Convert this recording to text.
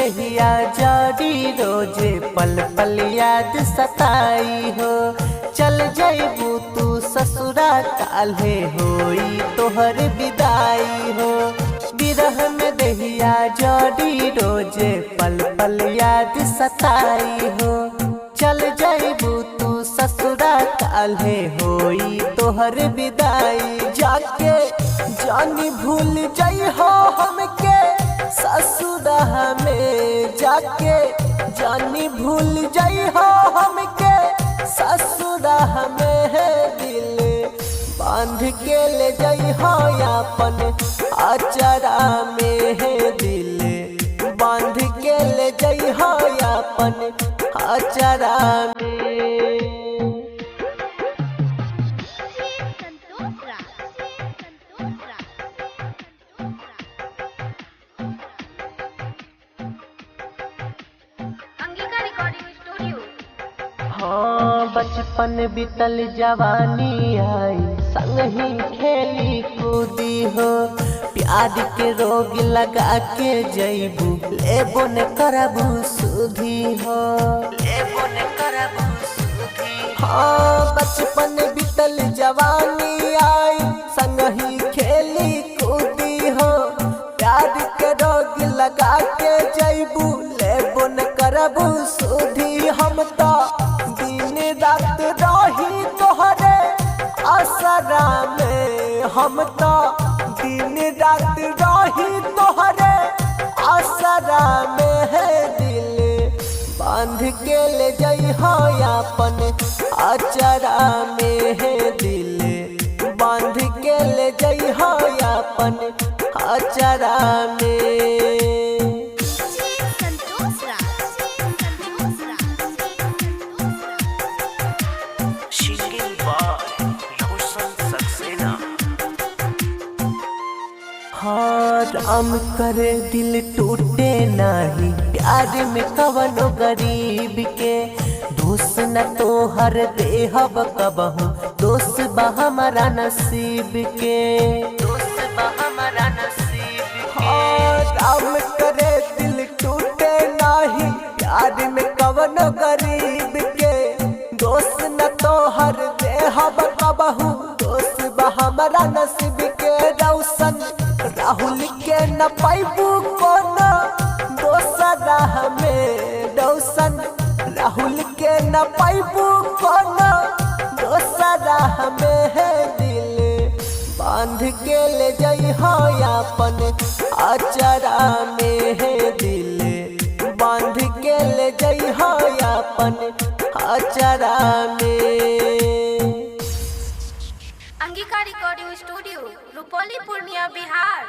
दहिया जारी रोजे पल पल याद सताई हो। चल जाइबू तू ससुरा काल्हे होई तोहर विदाई हो। बिरह में दहिया जारी रोजे पल पल याद सताई हो। चल जाइबू तू ससुरा काल्हे होई तोहर विदाई। जाके जानी भूल जाइ हो हमके ससुरा में, जाके जानी भूल जाइ हो हमके ससुरा में। दिल बांध के ले जाइ हो अपन अचरा में, दिल बांध के ले जाइ हो अपन अचरा में। हाँ बचपन बीतल जवानी आई, संग ही खेली कूदी हो। प्यार के रोग लगा के जइबू लेबो न करबू सुधी हो, लेबो न करबू सुधी। हाँ बचपन बीतल जवानी आई, संग ही खेली कूदी हो। प्यार के रोग लगा के जइबू लेबो न करबू सुधी। हम तो रात रही तोहरे आसरा में, हम तो दिन रात रही तोहरे आसरा में। दिल बांध के ले जाइ हो अपन अचरा में, दिल बांध के ले जाइ हो अपन अचरा में। हाँ राम करे दिल टूटे नाही, प्यार में कवनो गरीब के। दोस्त न तो हर देहब कबहू, दोस्त बा हमारा नसीब के, दोस्त बा हमारा नसीब के। हाँ राम करे दिल टूटे नाही, प्यार में कवनो गरीब के। दोस्त न तो हर देहब कबहू, दोस्त बा हमारा नसीब के। रौशन राहुल के न पाइबू कोनो दोसरा में, रौशन राहुल के न पाइबू कोनो दोसरा में। दिल बांध के ले जाइ हो अपन अचरा में, दिल बांध के ले जाइ हो अपन अचरा में। Angika recording studio, Rupauli, Purnia, Bihar.